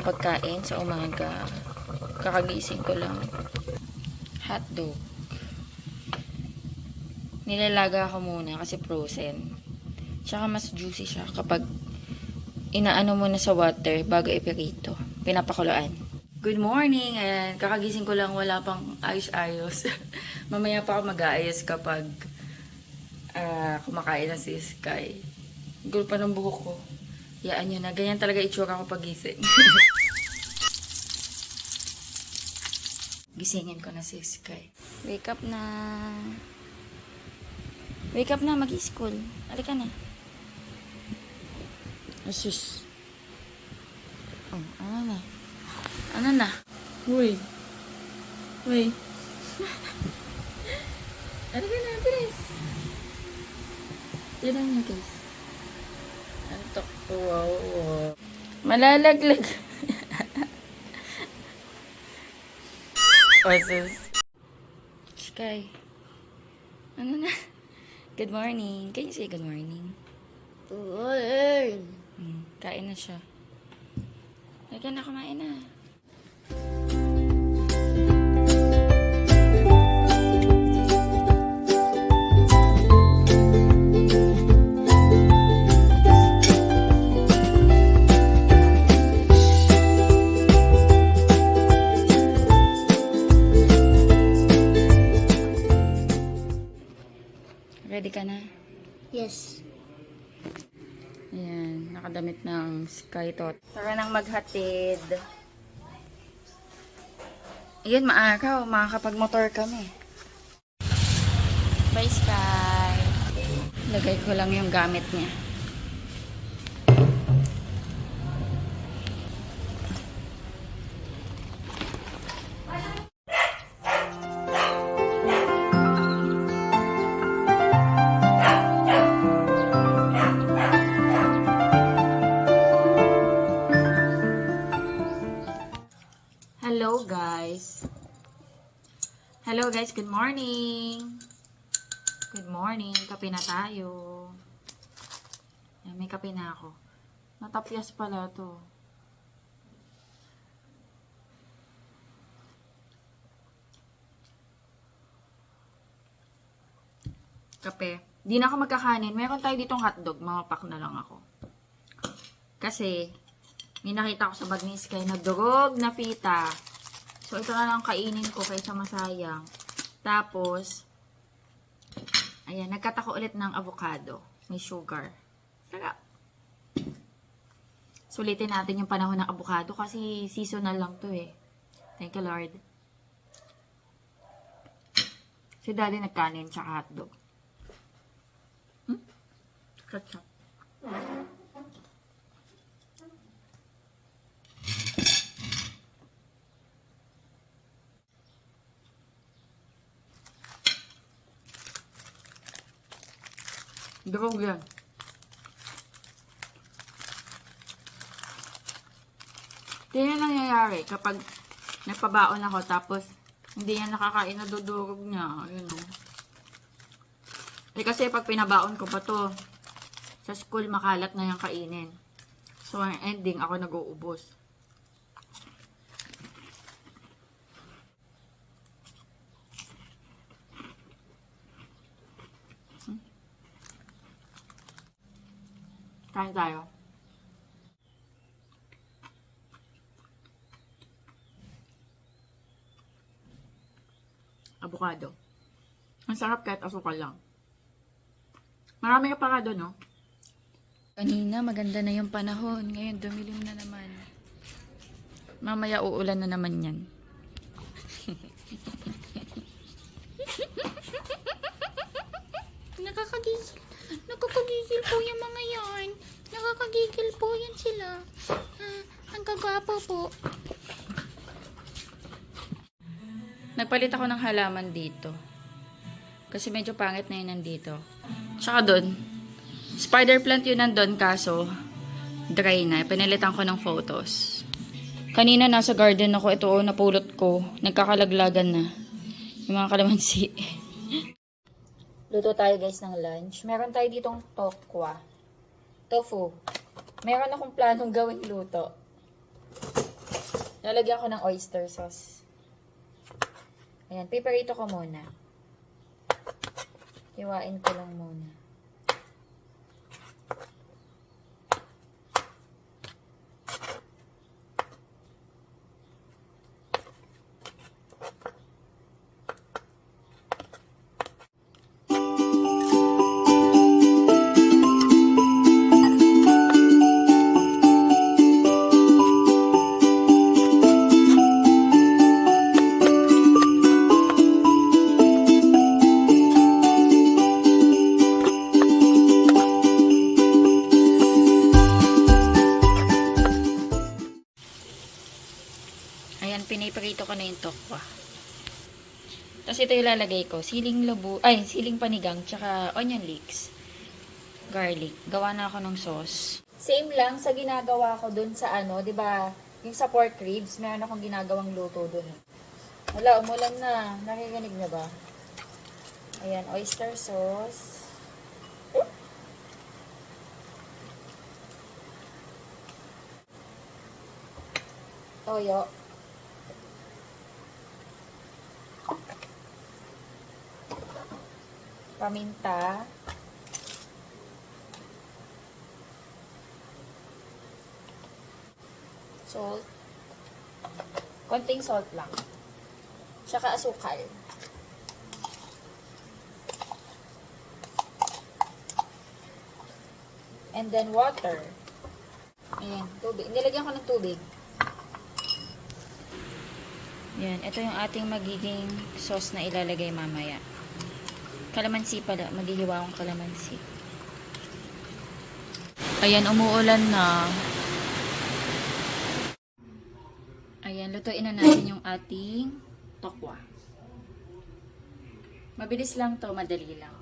walang pagkain sa umaga. Kakagising ko lang. Hotdog. Nilalaga ko muna kasi frozen. Tsaka mas juicy siya kapag inaano mo na sa water bago ipirito. Pinapakuluan. Good morning! Ayan, kakagising ko lang, wala pang ayos-ayos. Mamaya pa ako mag-aayos kapag kumakain na si Sky. Gulo pa ng buhok ko. Yaan nyo na. Ganyan talaga itsura ko pag gising. Gisingin ko na si Sky. Wake up na. Wake up na, mag-school. Halika na. Asus. Oh, ano na? Ano na? Uy. Uy. Halika na, bilis. Yan ang niya, guys. Antok ko. Wow. Malalaglag. Asus. Sky. Ano na? Good morning. Can you say good morning? Good morning. Kain na siya. Halika na, kumain na. Ready ka na? Yes. Ayan, nakadamit ng Sky Tot. Tara nang maghatid. Ayan, maaraw. Makakapag-motor kami. Bye, Sky. Lagay ko lang yung gamit niya. Hello guys. Hello guys, good morning. Good morning. Kape na tayo. Yan, may kape na ako. Natapyas pala to. Kape. Di na ako magkakanin. Meron tayo ditong hotdog. Mamapak na lang ako. Kasi may nakita ko sa bag ni Sky na durog na pita. So, ito na lang kainin ko kaysa masayang. Tapos, ayan, nagkatako ulit ng avocado. May sugar. Sarap. Sulitin natin yung panahon ng avocado kasi seasonal lang to eh. Thank you, Lord. Si Daddy nagkanin tsaka hotdog. Ketchup. Durog yan. Ito yung nangyayari kapag nagpabaon ako tapos hindi yan nakakain na dudurog niya. Ayun o. Eh kasi pag pinabaon ko pa to, sa school makalat na yung kainin. So ang ending ako nag-uubos. Kain tayo. Avocado. Ang sarap kahit asukal lang. Marami ka pa ka doon, no? Kanina maganda na yung panahon. Ngayon dumilim na naman. Mamaya uulan na naman yan. Nakakagigil po yung mga yan. Nakakagigil po yan sila. Ang kagwapo po. Nagpalit ako ng halaman dito. Kasi medyo pangit na yun nandito. Tsaka doon, spider plant yun nandun kaso dry na. Pinalitan ko ng photos. Kanina nasa garden ako. Ito napulot ko. Nagkakalaglagan na. Yung mga kalamansi. Luto tayo guys ng lunch. Meron tayo ditong tofu. Meron akong planong gawing luto. Lalagyan ko ng oyster sauce. Ayan, piperito ko muna. Hiwain ko lang muna. Ayan, piniprito ko na yung tokwa. Tapos ito yung lalagay ko. Siling panigang, tsaka onion leeks. Garlic. Gawa na ako ng sauce. Same lang sa ginagawa ko dun sa di ba, yung sa pork ribs, meron akong ginagawang luto dun. Wala, umulan na. Nakikinig na ba? Ayan, oyster sauce. Toyo. Paminta. Salt. Konting salt lang. Tsaka asukal. And then water. Ayan, tubig. Nilagyan ko ng tubig. Yan, ito yung ating magiging sauce na ilalagay mamaya. Kalamansi pala. Maghihiwa akong kalamansi. Ayan, umuulan na. Ayan, lutuin na natin yung ating tokwa. Mabilis lang to, madali lang.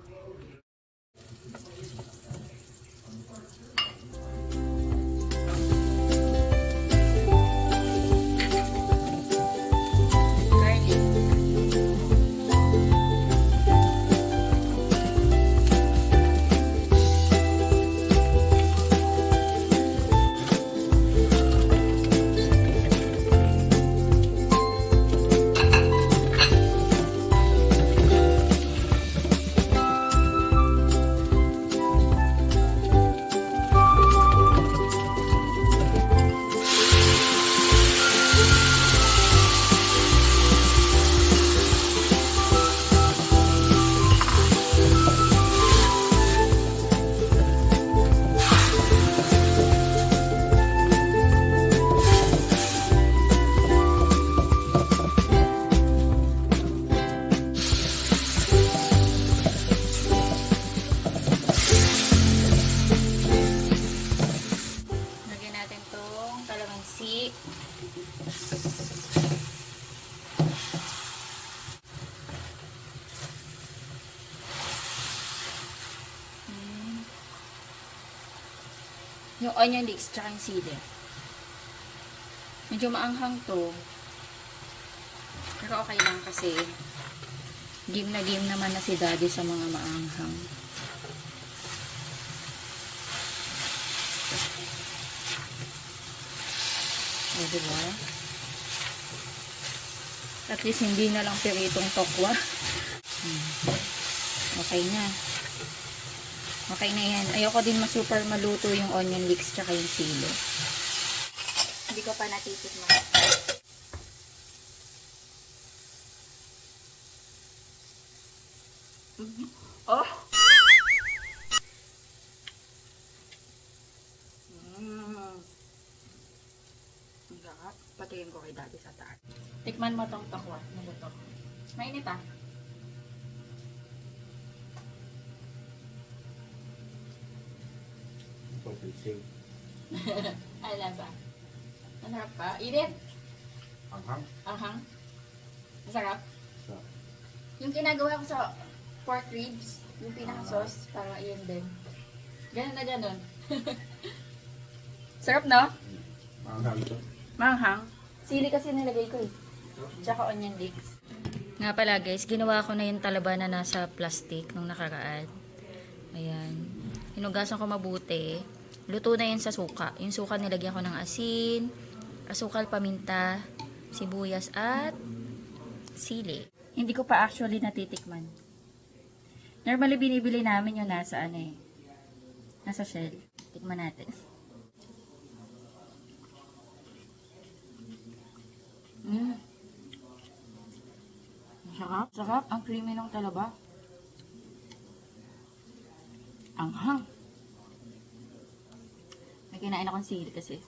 Yung onion leeks, tsaka yung sili. Medyo maanghang to. Pero okay lang kasi game na game naman na si daddy sa mga maanghang. O, diba? At least hindi na lang piritong tokwa. Okay na. Okay na yan. Ayoko din super maluto yung onion leeks tsaka yung sili. Hindi ko pa natitikman. Oh! Ang sarap. Patingin ko kay daddy sa taas. Tikman mo tong tokwa. Naluto. Mainit ah. Ay, lasa. Masarap pa. Init. Anghang? Anghang. Masarap. Sarap. Yung ginagawa ko sa pork ribs, yung pinaka-sauce, para yun din. Ganun na ganun. Sarap, no? Anghang ito. Manghang. Sili kasi nilagay ko eh. Tsaka onion leeks. Nga pala guys, ginawa ko na yung talaba na nasa plastic nung nakaraan. Ayan. Hinugasan ko mabuti. Luto na yun sa suka. Yung suka nilagyan ko ng asin, asukal, paminta, sibuyas, at sili. Hindi ko pa actually natitikman. Normally, binibili namin yung nasa ano eh. Nasa shell. Tikman natin. Sarap. Sarap. Ang creamy ng talaba. Anghang. May kinain akong sili kasi.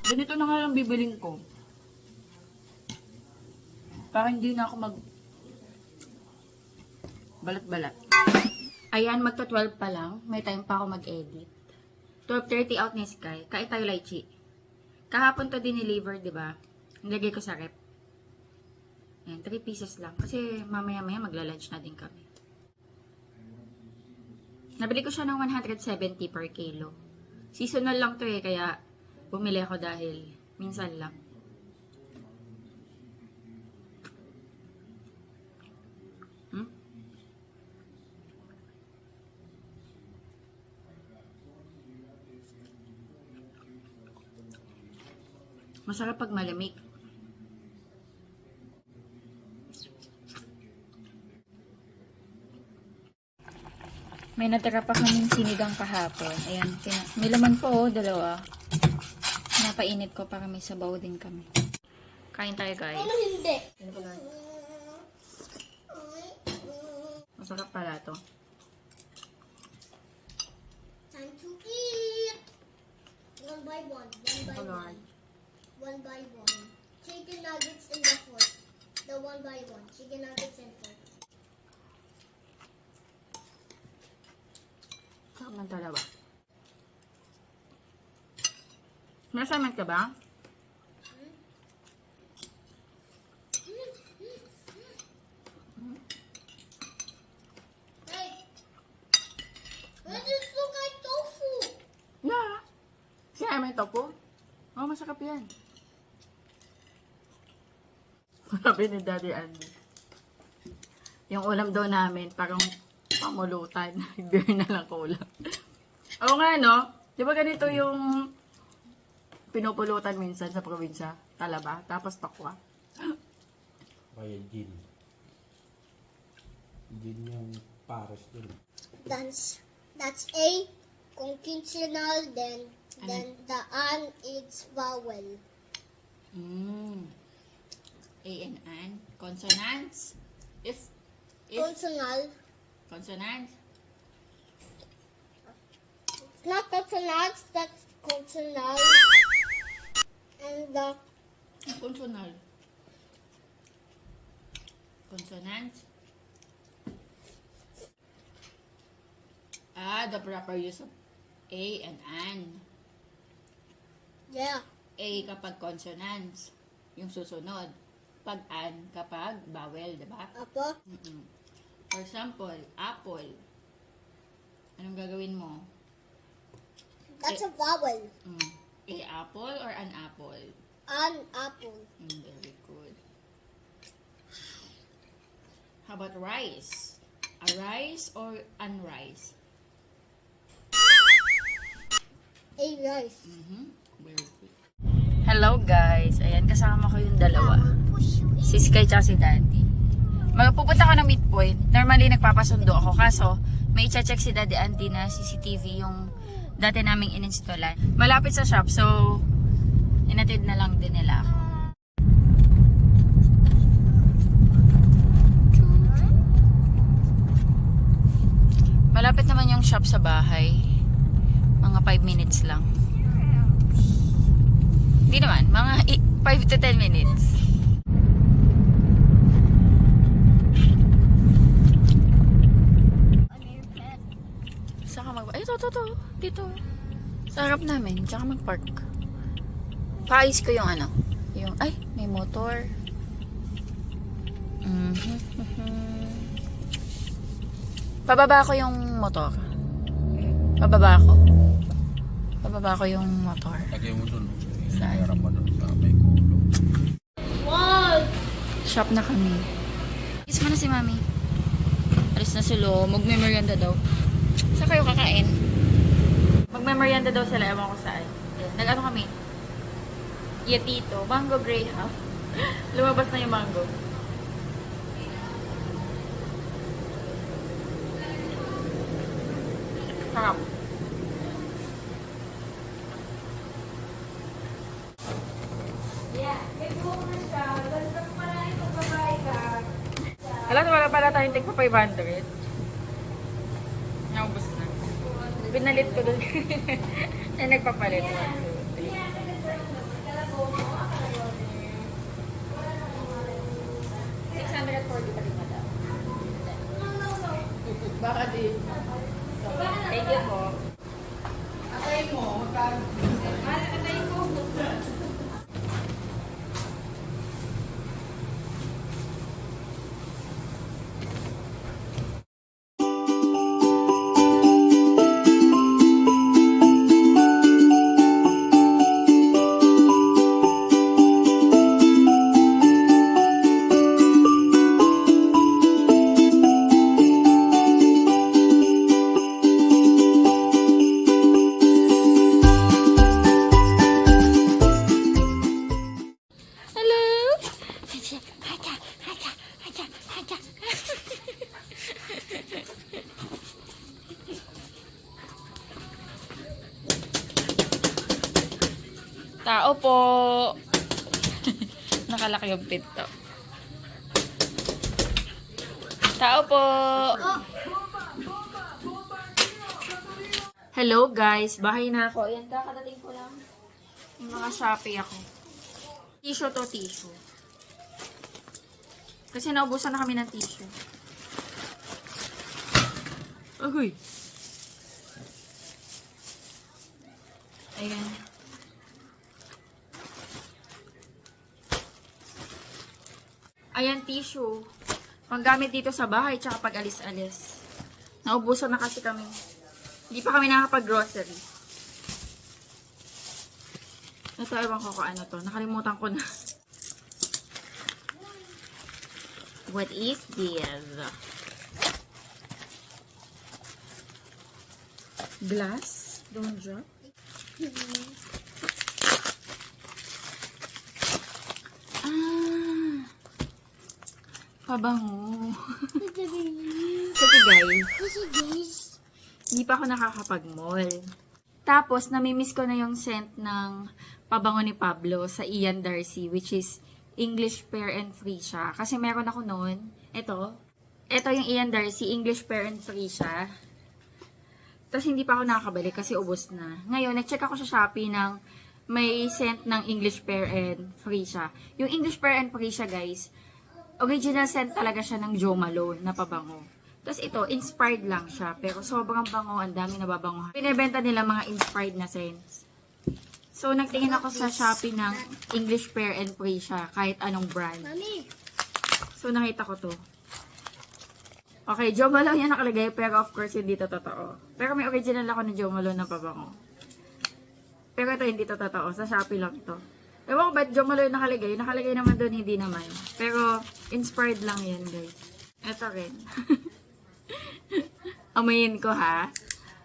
Ganito na nga lang bibiling ko. Para hindi na ako balat-balat. Ayan, magta 12 pa lang. May time pa ako mag-edit. 12:30 out ni Sky. Kain tayo lychee. Kahapon to dineliver, di ba? Nilagay ko sa rep. Ayan, 3 pieces lang. Kasi mamaya-maya magla-lunch na din kami. Nabili ko siya ng 170 per kilo. Seasonal lang to eh, kaya bumili ako dahil minsan lang. Masarap pag malamig. May natira pa kaming sinigang kahapon. Ayan, may laman po oh, dalawa. Napainit ko para may sabaw din kami. Kain tayo guys. Ano hindi? Masarap pala to. Time to eat. One by one. Oh Lord. One by one. Chicken nuggets in the fork. The one by one. Chicken nuggets in fork. Sarap ng talaba. May assignment ka ba? Hey! Why does this look like tofu? Yeah. Sinabi mo yung tofu? Oh, masarap yan. Sabi ni Daddy Andy. Yung ulam daw namin, parang pamulutan. Hindi na lang kulang. Oo nga, no? Di ba ganito yung pinupulutan minsan sa probinsya? Talaba, tapos tokwa. Kaya gin. Gin yung pares dun. That's A conventional, then the an is vowel. A and an. Consonants. If Consonant. consonants. Not consonants, that's consonant. And the Consonal. Consonants. The proper use of A and an. yeah. A kapag consonants, yung susunod. Pag an kapag vowel, diba? Apo. For example, apple. Anong gagawin mo? That's a vowel. A apple or an apple? An apple. Very good. How about rice? A rice or an rice? A rice. Very good. Hello guys. Ayan, kasama ko yung dalawa. Si Sky tsaka si Daddy. Magpupunta ko ng midpoint. Normally, nagpapasundo ako. Kaso, may i-check si Daddy Andy na CCTV yung dati naming ininstallan. Malapit sa shop, so inatid na lang din nila ako. Malapit naman yung shop sa bahay. Mga 5 minutes lang. Hindi naman, mga 5 to 10 minutes. Saka ay, ito. Dito. Sa harap namin, tsaka mag-park. Paayos ko yung ano. Ay, may motor. Pababa ko yung motor. Pababa ko yung motor. Lagay mo dun. Saan? Harap mo dun sa may kulong. Wow! Shop na kami. Kiss mo na si Mami. Alis na sila. Magme-merienda daw. Saan kayo kakain? Magme-merienda daw sila. Ewan ko saan. Nag-ano kami? Yetito. Mango Graham. Lumabas na yung mango. Sarap. Alam, wala pala tayong tig pa 500. Naubos na. Binalit ko dun. Ay, nagpapalit. 1, 2, 3. 640 pa rin madam. Baka di. Thank you po. Atay mo, magkano? Atay ko. Tao po. Nakalaki yung pinto. Tao po. Hello guys, bahay na ako. Ayan, kakadating ko lang. Yung mga Shopee ako. Tissue to tissue. Kasi naubusan na kami ng tissue. Agoy. Ayan. Ayan, tissue. Panggamit dito sa bahay, tsaka pag alis-alis. Naubusan na kasi kami. Hindi pa kami nakapag-grocery. Ito, ewan ko kung ano to. Nakalimutan ko na. What is this? Glass? Don't drop? Pabango. Kasi guys, hindi pa ako nakakapag-mall. Tapos, namimiss ko na yung scent ng pabango ni Pablo sa Ian Darcy, which is English Pear and Free siya. Kasi meron ako noon. Ito yung Ian Darcy, English Pear and Free siya. Tapos, hindi pa ako nakakabalik kasi ubos na. Ngayon, nag-check ako sa Shopee ng may scent ng English Pear and Free siya. Yung English Pear and Free siya, guys, original scent talaga siya ng Jo Malone na pabango. Tapos ito, inspired lang siya. Pero sobrang bango, ang dami nababango. Pinibenta nila mga inspired na scents. So, nagtingin ako sa Shopee ng English Pear and Free siya. Kahit anong brand. Mami. So, nakita ko to. Okay, Jo Malone yan nakalagay. Pero of course, hindi to totoo. Pero may original ako ng Jo Malone na pabango. Pero ito, hindi to totoo. Sa Shopee lang to. Ewan ko ba't Jo Malone nakalagay. Nakalagay naman doon, hindi naman. Pero, inspired lang yan, guys. Ito rin. Amayin ko, ha?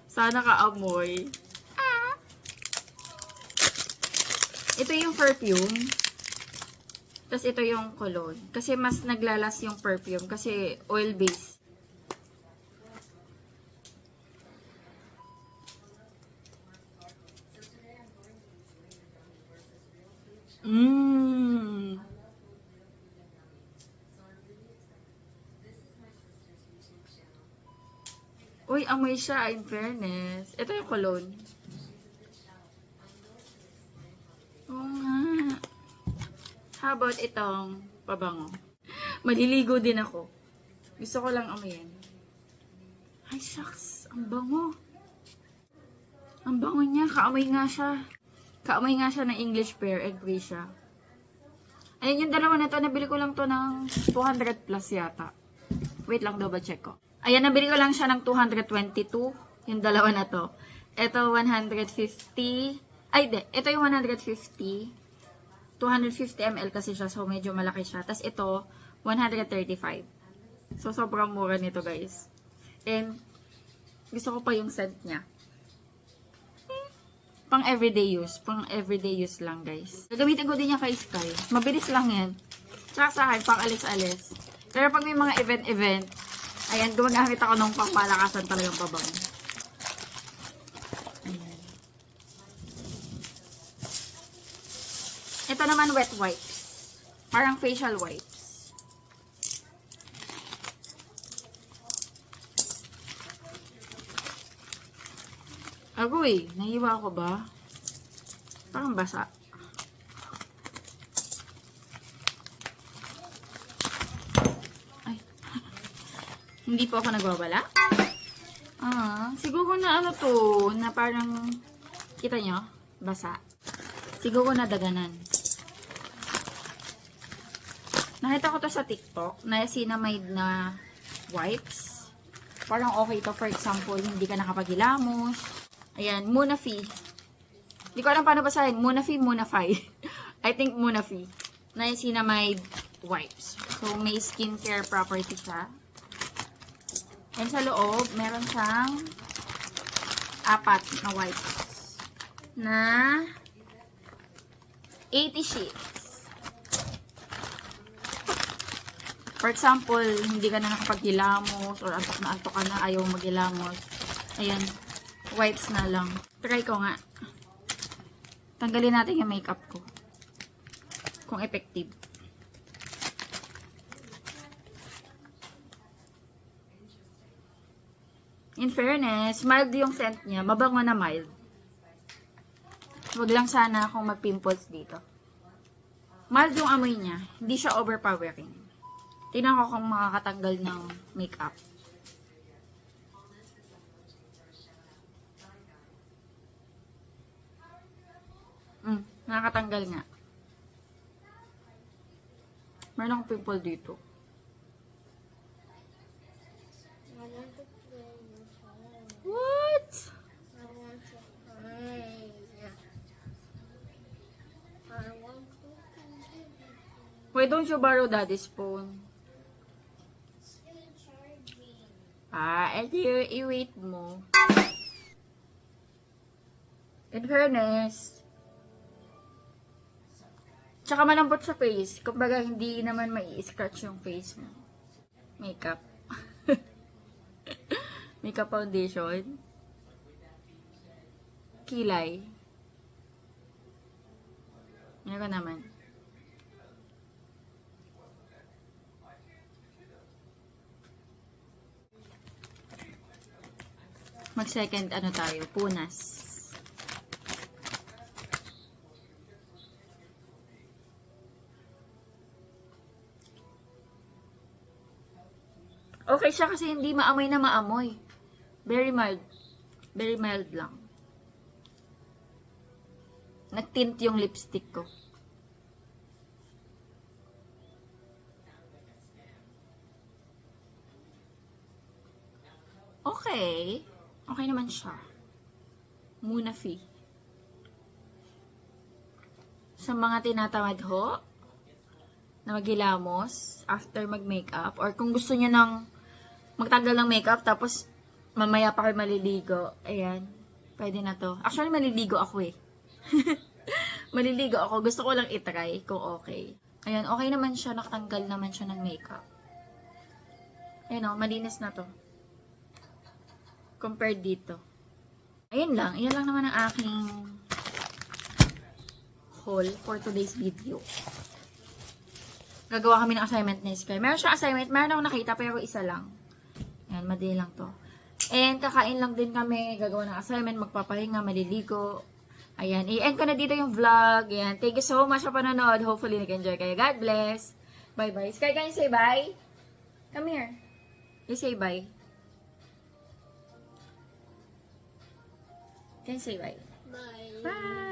Sana ka-amoy. Ah! Ito yung perfume. Tapos ito yung cologne. Kasi mas naglalas yung perfume. Kasi oil-based. Uy, amoy siya, in fairness. Ito yung cologne. Oo nga. How about itong pabango? Maliligo din ako. Gusto ko lang amoyin. Ay, shucks. Ang bango. Ang bango niya. Kaamoy nga siya. Kaamoy nga siya ng English Pear and Free siya. Ayun yung dalawa na to. Nabili ko lang to ng 200 plus yata. Wait lang, double check ko. Ayan, nabili ko lang siya ng 222. Yung dalawa na to. Ito, 150. Ay, de. Ito yung 150. 250 ml kasi siya. So, medyo malaki siya. Tapos ito, 135. So, sobrang mura nito, guys. And, gusto ko pa yung scent niya. Pang everyday use. Pang everyday use lang, guys. Gagamitin ko din niya kay Sky. Mabilis lang yan. Tsaka sa akin, pang alis-alis. Pero pag may mga event-event, ayan, gumagamit ako ng pang malakasan talagang pabango. Ayan. Ito naman wet wipes. Parang facial wipes. Agoy, nahiwa ko ba? Parang basa. Ay. Hindi po ako nagwawala. Siguro na ano to, na parang, kita nyo? Basa. Siguro na daganan. Nakita ko to sa TikTok, na Sinamide na wipes. Parang okay to, for example, hindi ka nakapagilamos. Ayan, Munafi. Hindi ko alam paano basahin. Munafi, Munafy. I think Munafi. Niacinamide wipes. So, may skincare property siya. And sa loob, meron siyang 4 na wipes. Na 80 sheets. For example, hindi ka na nakapaghilamos or antok ka na, ayaw maghilamos. Ayan. Wipes na lang. Try ko nga. Tanggalin natin yung makeup ko. Kung effective. In fairness, mild yung scent niya. Mabango na mild. Huwag lang sana akong mag-pimples dito. Mild yung amoy niya. Hindi siya overpowering. Tingnan ko kung makakatanggal ng makeup. Nakakatanggal nga. Meron akong pimple dito. I want to play with her. What? I want to play. I want to play. Why don't you borrow daddy's phone? Still charging. I-wait mo. In fairness, tsaka malambot sa face. Kumbaga, hindi naman mai-scratch yung face mo. Makeup. Makeup foundation. Kilay. Meron naman. Mag-second ano tayo? Punas. Okay siya kasi hindi maamoy na maamoy. Very mild. Very mild lang. Nagtint yung lipstick ko. Okay. Okay naman siya. Munafi. Sa mga tinatamad ho, na maghilamos after mag-makeup, or kung gusto niya ng magtanggal ng makeup, tapos mamaya pa kayo maliligo. Ayan. Pwede na to. Actually, maliligo ako eh. Maliligo ako. Gusto ko lang itry kung okay. Ayan, okay naman siya. Nakatanggal naman siya ng makeup. Ayan o, malinis na to. Compared dito. Ayan lang. Ayan lang naman ang aking haul for today's video. Gagawa kami ng assignment ni Sky. Meron siyang assignment. Meron akong nakita, pero isa lang. Ayan, madali lang to. And kakain lang din kami, gagawa ng assignment, magpapahinga, maliligo. Ayan, i-end ko na dito yung vlog. Ayan, thank you so much sa panonood. Hopefully, nag-enjoy kayo. God bless. Bye-bye. Sky, can you say bye? Come here. You say bye. Can you say bye? Bye. Bye.